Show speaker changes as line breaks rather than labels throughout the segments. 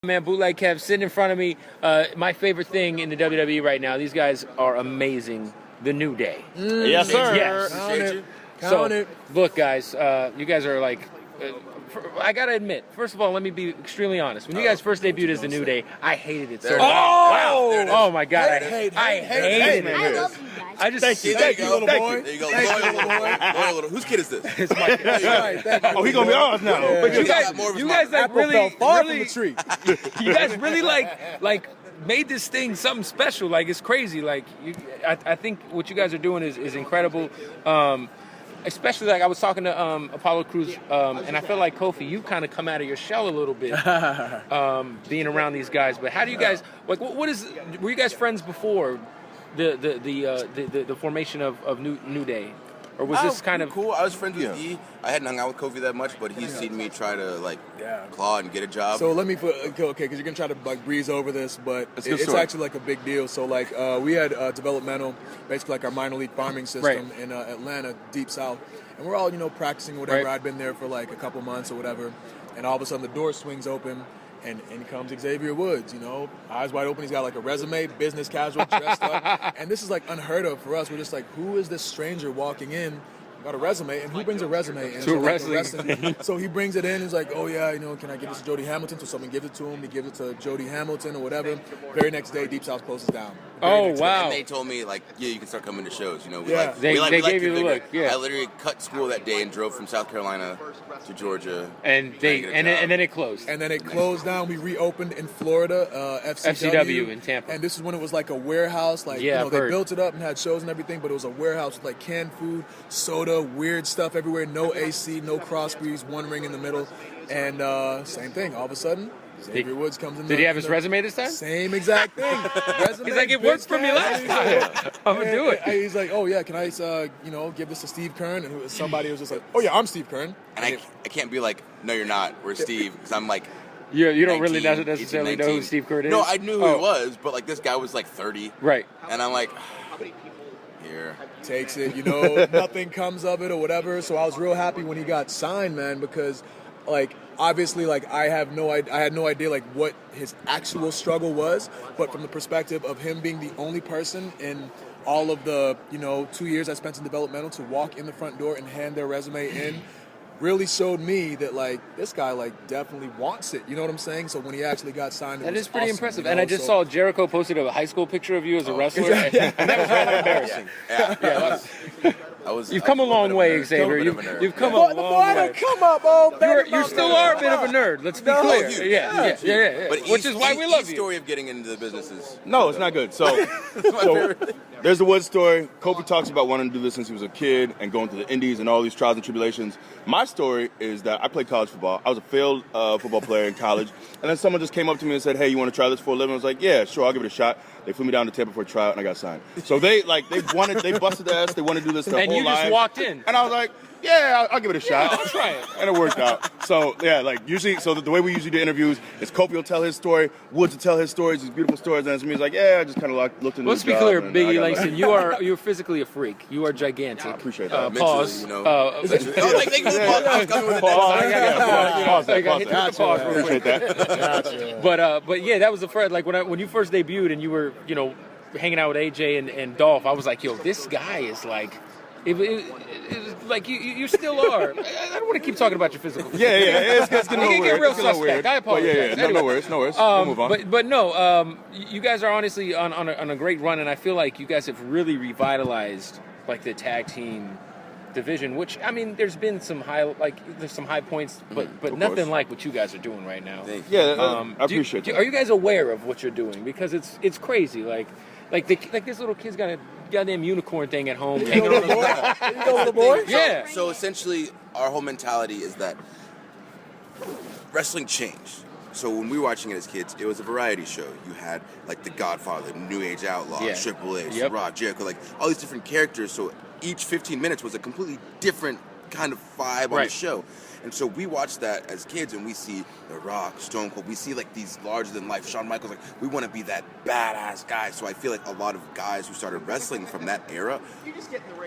Man, Bootleg Kev sitting in front of me. My favorite thing in the WWE right now. These guys are amazing. The New Day.
Yes, sir.
Yes.
Count it.
Look, guys, you guys are like. I gotta admit, first of all, let me be extremely honest. When you guys first debuted as the New Day, I hated it so much. Oh my god, I hated it.
I love you guys.
I just
Thank you, little boy.
There you go. Loyal little boy. Whose kid is this?
It's my kid.
Oh, he gonna be ours now.
Yeah.
But you guys like
Apple fell
really,
far
really,
from the tree.
you guys really like made this thing something special. Like it's crazy. Like I think what you guys are doing is incredible. Especially like I was talking to Apollo Crews, and I feel like Kofi, you kind of come out of your shell a little bit, being around these guys. But how do you guys like? What is? Were you guys friends before the formation of New Day, or was this kind of
cool? I was friends with E. I hadn't hung out with Kofi that much, but he's seen me try to claw and get a job.
So let me put because you're gonna try to like breeze over this, but it's actually like a big deal. So like we had developmental, basically like our minor league farming system in Atlanta, deep south, and we're all practicing or whatever. I'd been there for like a couple months or whatever, and all of a sudden the door swings open. And in comes Xavier Woods, eyes wide open. He's got like a resume, business casual, dressed up. And this is like unheard of for us. We're just like, who is this stranger walking in? Got a resume, and who brings a resume into wrestling? So he brings it in. He's like, "Oh yeah, can I give this to Jody Hamilton?" So someone gives it to him. He gives it to Jody Hamilton or whatever. Very next day, Deep South closes down.
Oh wow!
And they told me you can start coming to shows.
They gave you the look. Yeah.
I literally cut school that day and drove from South Carolina to Georgia.
And then it closed.
And then it closed down. We reopened in Florida,
FCW in Tampa.
And this is when it was like a warehouse. Like they built it up and had shows and everything, but it was a warehouse with like canned food, soda, weird stuff everywhere. No AC, no cross breeze, one ring in the middle, and same thing. All of a sudden, Xavier Woods comes in.
Did he have his resume this time?
Same exact thing. Resume,
he's like, it worked for me last time. I'm gonna do it.
He's like, oh yeah, can I, give this to Steve Kern? And somebody was just like, oh yeah, I'm Steve Kern.
And I can't be like, no, you're not. We're Steve, because I'm like.
Yeah, you don't really necessarily know who Steve Kern is.
No, I knew who he was, but like this guy was like 30.
Right.
And I'm like, here.
Takes it, nothing comes of it or whatever. So I was real happy when he got signed, man, because like obviously like I had no idea like what his actual struggle was, but from the perspective of him being the only person in all of the 2 years I spent in developmental to walk in the front door and hand their resume in really showed me that like this guy like definitely wants it. You know what I'm saying? So when he actually got signed,
that is pretty
awesome,
impressive. And I just saw Jericho posted a high school picture of you as a wrestler, and that was rather embarrassing. You've come a long way, Xavier. You've come a long way.
Come up, oh,
you still are a bit of a nerd. Let's be clear. Yeah.
But
which is why we love you.
Story of getting into the business is
no, it's not good. So there's the Woods story. Kofi talks about wanting to do this since he was a kid and going to the Indies and all these trials and tribulations. My story is that I played college football. I was a failed football player in college, and then someone just came up to me and said, "Hey, you want to try this for a living?" I was like, "Yeah, sure, I'll give it a shot." They flew me down to Tampa for a tryout, and I got signed. So they busted their ass. They wanted to do this their whole life.
And you just walked in.
And I was like, yeah, I'll give it a shot.
I'll try it.
And it worked out. So, yeah, like usually, the way we usually do interviews is Kofi will tell his story, Woods will tell his stories, these beautiful stories, and it's me, like, yeah, I just kind of looked into
Let's be clear, Biggie Langston, you're physically a freak. You are gigantic.
I appreciate that.
Pause.
Pause. Appreciate that.
But yeah, that was the first, like when you first debuted and you were, hanging out with AJ and Dolph, I was like, yo, this guy is like, it was like you still are. I don't want to keep talking about your physical.
Yeah, it's getting a little weird.
Get real suspect. I apologize.
Yeah. No worries. We'll move on.
But no, you guys are honestly on a great run, and I feel like you guys have really revitalized like the tag team division. Which I mean, there's been some there's some high points, but nothing like what you guys are doing right now.
Yeah, I appreciate that.
Are you guys aware of what you're doing? Because it's crazy. Like this little kid's got a goddamn unicorn thing at home.
You know little boy?
Yeah.
So essentially, our whole mentality is that wrestling changed. So when we were watching it as kids, it was a variety show. You had like the Godfather, New Age Outlaw, Triple H, Rod, Jericho, like all these different characters. So each 15 minutes was a completely different kind of vibe on the show. And so we watch that as kids, and we see The Rock, Stone Cold. We see like these larger than life. Shawn Michaels, like we want to be that badass guy. So I feel like a lot of guys who started wrestling from that era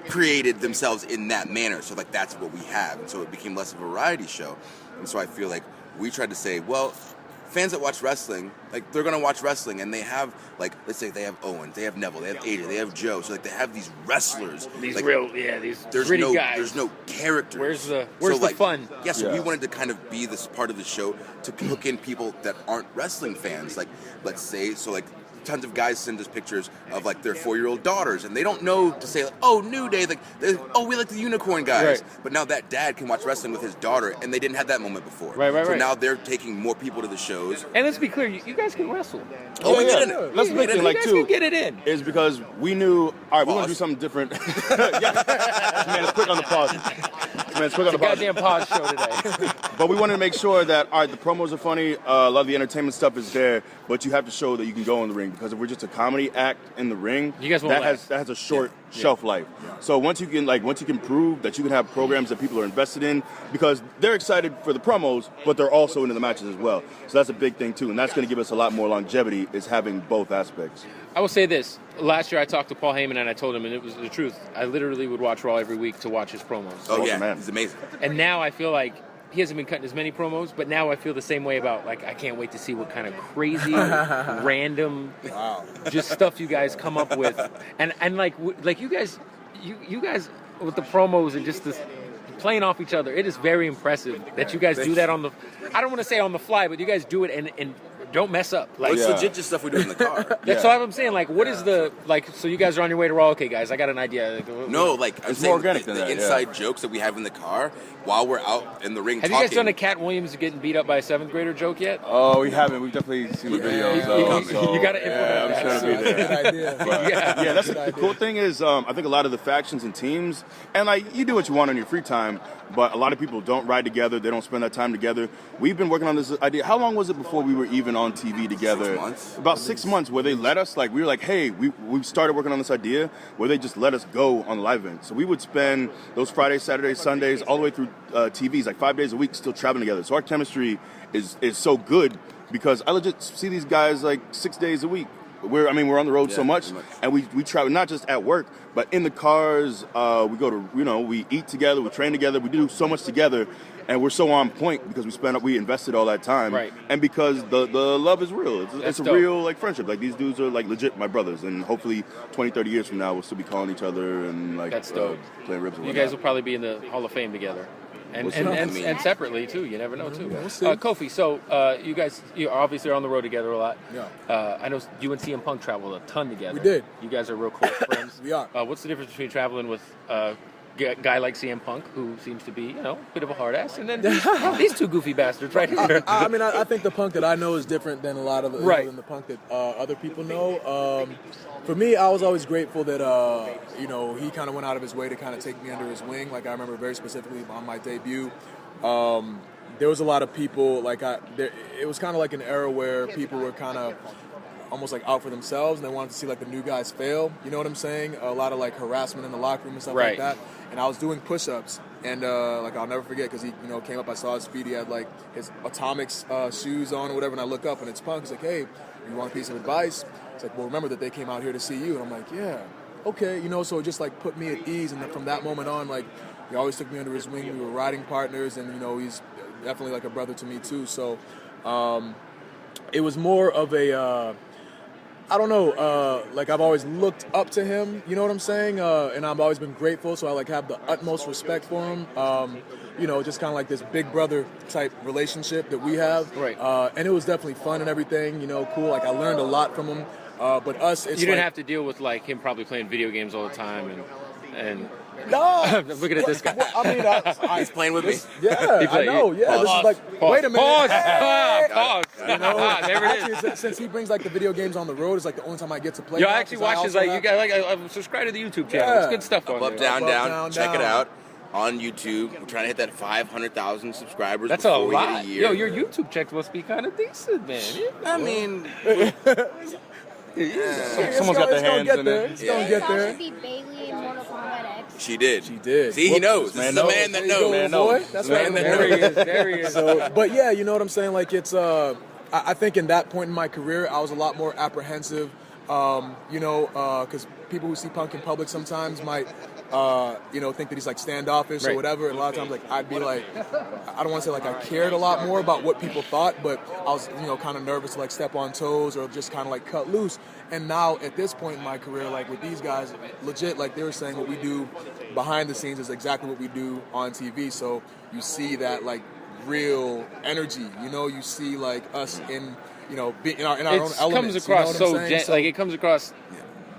created themselves in that manner. So like that's what we have, and so it became less of a variety show. And so I feel like we tried to say, well, fans that watch wrestling, like, they're gonna watch wrestling, and they have, like, let's say they have Owen, they have Neville, they have AJ, they have Joe. So like they have these wrestlers,
these
like,
these
there's
gritty
no
guys.
there's no characters.
Where's the
like,
fun?
Yeah, so we wanted to kind of be this part of the show to hook in people that aren't wrestling fans. Like, let's say, so like, tons of guys send us pictures of like their 4-year-old daughters, and they don't know to say like, oh, New Day, like, oh, we like the Unicorn guys.
Right.
But now that dad can watch wrestling with his daughter, and they didn't have that moment before. So now they're taking more people to the shows.
And let's be clear, you guys can wrestle.
Oh, we get in it.
That's the big thing, like, too.
You guys can get it in.
Is because we knew, all right, we're going to do something different. Man, it's quick on the pause. It's a
goddamn pause show today.
But we wanted to make sure that, all right, the promos are funny, a lot of the entertainment stuff is there, but you have to show that you can go in the ring, because if we're just a comedy act in the ring,
you guys won't
that has a short shelf life. So once you can prove that you can have programs that people are invested in, because they're excited for the promos, but they're also into the matches as well. So that's a big thing too, and that's going to give us a lot more longevity, is having both aspects.
I will say this. Last year I talked to Paul Heyman and I told him, and it was the truth, I literally would watch Raw every week to watch his promos.
Oh, yeah, man. He's amazing.
And now I feel like he hasn't been cutting as many promos, but now I feel the same way about, like, I can't wait to see what kind of crazy, random, just stuff you guys come up with. And like you guys with the promos and just this playing off each other, it is very impressive that you guys do that on the, I don't want to say on the fly, but you guys do it and don't mess up. Like,
it's legit just stuff we do in the car.
That's what I'm saying. Like, what is the, like, so you guys are on your way to Raw. Okay, guys, I got an idea.
No, like, I'm
it's
saying
more organic than
the
that,
inside jokes that we have in the car while we're out in the ring
Have
talking.
you guys done a Cat Williams getting beat up by a 7th grader joke yet?
Oh, we haven't. We've definitely seen the videos.
You got to implement
I'm trying to be there. That's the cool thing is, I think a lot of the factions and teams, and like, you do what you want on your free time, but a lot of people don't ride together. They don't spend that time together. We've been working on this idea. How long was it before we were even on TV together?
6 months.
About 6 months, where they let us, like, we were like, hey, we started working on this idea where they just let us go on the live event. So we would spend those Fridays, Saturdays, Sundays, all the way through TVs, like 5 days a week, still traveling together. So our chemistry is so good, because I legit see these guys like 6 days a week. We're on the road so much, and we travel not just at work, but in the cars. We go to, we eat together, we train together, we do so much together, and we're so on point because we invested all that time,
right?
And because the love is real. It's a real, like, friendship. Like, these dudes are like legit my brothers, and hopefully 20, 30 years from now we'll still be calling each other and like
that's dope.
Playing ribs.
You guys will probably be in the Hall of Fame together. And separately too. You never know too. Kofi, so you guys obviously are on the road together a lot.
Yeah.
I know you and CM Punk traveled a ton together.
We did.
You guys are real close friends.
We are.
What's the difference between traveling with a guy like CM Punk, who seems to be, a bit of a hard ass, and then these two goofy bastards right here?
I think the Punk that I know is different than a lot of than the Punk that other people know. For me, I was always grateful that he kind of went out of his way to kind of take me under his wing. Like, I remember very specifically on my debut, there was a lot of people, it was kind of like an era where people were kind of almost like out for themselves, and they wanted to see like the new guys fail. You know what I'm saying? A lot of like harassment in the locker room and stuff like that. And I was doing push-ups, and I'll never forget, because he came up, I saw his feet, he had like his Atomics shoes on or whatever, and I look up and it's Punk. He's like, hey, you want a piece of advice? It's like, well, remember that they came out here to see you. And I'm like, yeah, okay, so it just like put me at ease. And then from that moment on, like, he always took me under his wing. We were riding partners, and he's definitely like a brother to me too. So it was more of a like, I've always looked up to him, you know what I'm saying? And I've always been grateful, so I like have the utmost respect for him. Just kind of like this big brother type relationship that we have.
Right.
And it was definitely fun and everything, cool. Like, I learned a lot from him. But us, it's
you didn't have to deal with like him probably playing video games all the time and
no.
Looking at this guy.
He's playing with me.
Yeah, I know. Yeah, this is like. Wait a minute.
Pause.
There it is. Since he brings like the video games on the road, it's like the only time I get to play.
Yo, I actually watch his I'm subscribed to the YouTube channel. It's good stuff on
there. Down. Check it out on YouTube. We're trying to hit that 500,000 subscribers.
That's a lot. Yo, your YouTube checks must be kind of decent, man.
I mean.
Someone's got their hands in it.
It's gonna get there.
She did.
See,
he knows. This is the man that knows.
That's right.
There he is.
But yeah, you know what I'm saying? Like, it's I think in that point in my career, I was a lot more apprehensive, because people who see Punk in public sometimes might think that he's like standoffish or whatever. And a lot of times, like, I'd be like, I don't want to say like I cared a lot more about what people thought, but I was, kind of nervous to like step on toes or just kind of like cut loose. And now at this point in my career, like with these guys, legit, like they were saying, what we do behind the scenes is exactly what we do on TV. So you see that like real energy, you see like us in, in our own elements.
It comes across it comes across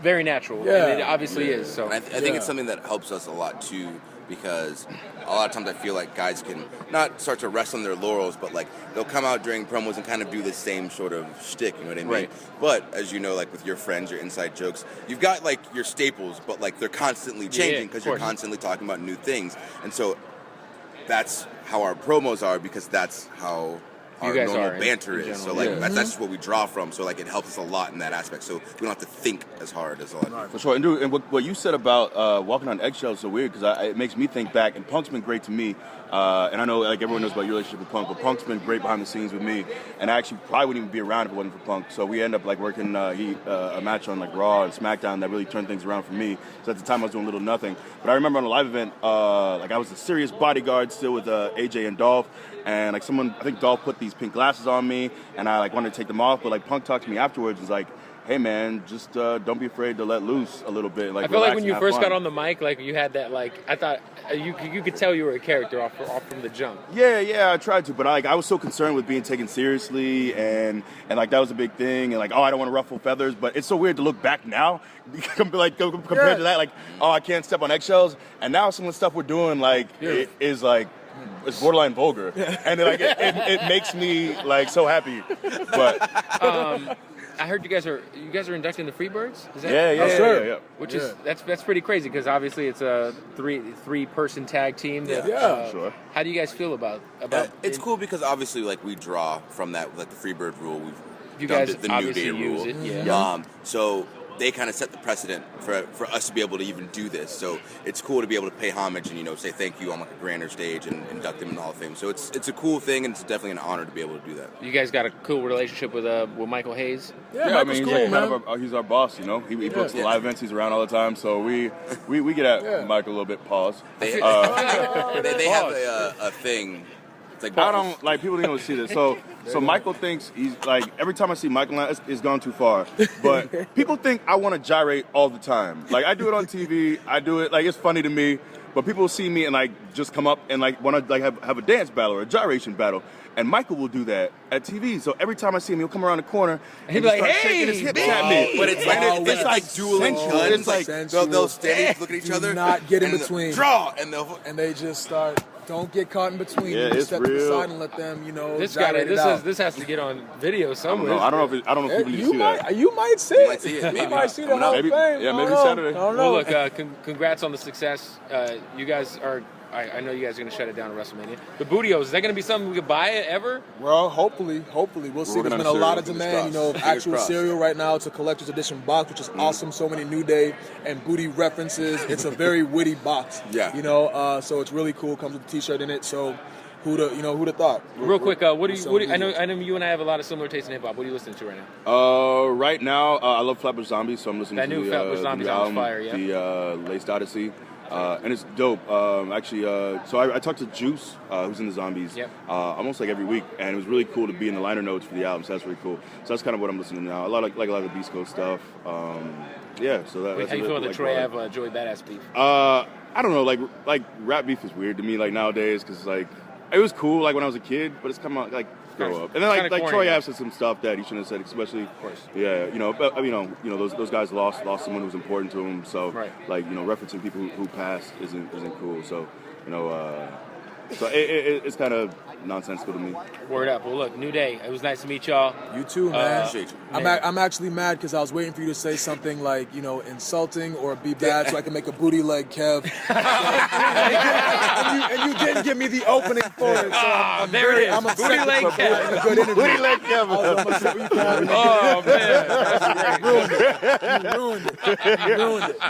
very natural.
Yeah.
And it obviously is. So
and I think it's something that helps us a lot too, because a lot of times I feel like guys can not start to rest on their laurels, but like they'll come out during promos and kind of do the same sort of shtick, you know what I mean?
Right.
But as you know, like with your friends, your inside jokes, you've got like your staples, but like they're constantly changing because you're constantly talking about new things. And so that's how our promos are, because that's how our normal banter is. So like that's just what we draw from. So like it helps us a lot in that aspect. So we don't have to think as hard as a lot of people.
For sure. And dude, and what you said about walking on eggshells is so weird, because it makes me think back. And Punk's been great to me. And I know like everyone knows about your relationship with Punk, but Punk's been great behind the scenes with me. And I actually probably wouldn't even be around if it wasn't for Punk. So we end up like working a match on like Raw and SmackDown that really turned things around for me. So at the time I was doing little nothing. But I remember on a live event, like I was a serious bodyguard still with AJ and Dolph. And like I think Dolph put these pink glasses on me, and I like wanted to take them off. But like Punk talked to me afterwards and was like, hey man, just don't be afraid to let loose a little bit. Like,
I feel like when you first got on the mic, like you had that, like, I thought you could tell you were a character off from the jump.
Yeah, I tried to, but I was so concerned with being taken seriously, and like that was a big thing, and like, I don't want to ruffle feathers. But it's so weird to look back now, compared to that, like, I can't step on eggshells. And now some of the stuff we're doing, like, it is like, it's borderline vulgar, and it makes me like so happy. But
I heard you guys are inducting the Freebirds. Is that
yeah.
Which is that's pretty crazy, because obviously it's a three person tag team.
Sure.
How do you guys feel about?
It's cool because obviously like we draw from that, like the Freebird rule.
You
done
guys
the New Day
use
rule.
It,
So they kind of set the precedent for us to be able to even do this. So it's cool to be able to pay homage and say thank you on like a grander stage and induct them in the Hall of Fame. So it's a cool thing, and it's definitely an honor to be able to do that.
You guys got a cool relationship with Michael Hayes.
Yeah, I mean, he's our boss. He books the live events. He's around all the time, so we get at Michael a little bit. Pause.
They have a thing. Like,
I don't like people don't see this. So Michael thinks he's like, every time I see Michael, it's gone too far. But people think I want to gyrate all the time. Like I do it on TV. I do it like it's funny to me. But people see me and like just come up and like want to like have a dance battle or a gyration battle. And Michael will do that at TV. So every time I see him, he'll come around the corner and
he'll be like,
shaking his hips at me.
But it's like dueling guns.
It's like
they'll stand, look at each other,
not get in between.
Draw,
and they just start. Don't get caught in between.
Yeah,
you
it's
step
real.
to the side and let them,
This has to get on video somewhere.
I don't know if people need to see that.
You might see
You
it.
might see it.
You might see the Hall of Fame.
Yeah, maybe Saturday.
I don't know.
Well, look, congrats on the success. You guys are. I know you guys are going to shut it down at WrestleMania. The Bootios, is that going to be something we could buy it ever?
Well, hopefully. We'll see. There's been a lot of demand, of actual cereal right now. It's a collector's edition box, which is awesome. So many New Day and Booty references. It's a very witty box.
Yeah.
So it's really cool. Comes with a T-shirt in it. So who'd have thought?
Real quick, I know you and I have a lot of similar taste in hip hop. What are you listening to right now?
Right now, I love Flatbush Zombies, so I'm listening to
new Flatbush Zombies on fire,
the Laced Odyssey. And it's dope. So I talked to Juice, who's in the Zombies, almost like every week, and it was really cool to be in the liner notes for the album. So that's really cool. So that's kind of what I'm listening to now. A lot of the Beast Coast stuff. So that's
how you feel about the Troy Ave Joey Badass beef?
I don't know. Like rap beef is weird to me. Like nowadays, because like it was cool like when I was a kid, but it's come out like. Grow up. And then like Troy Ave said some stuff that he shouldn't have said, especially those guys lost someone who was important to him, so referencing people who passed isn't cool. So it's kind of nonsensical to me.
Word up. Well, look, New Day. It was nice to meet y'all.
You too, man.
Appreciate you.
I'm actually mad because I was waiting for you to say something like, insulting or be bad so I can make a booty leg Kev. and you didn't give me the opening for it. So
there it is.
I'm
booty leg Kev.
A good interview.
Booty leg Kev.
Oh, man. That's great.
You ruined it.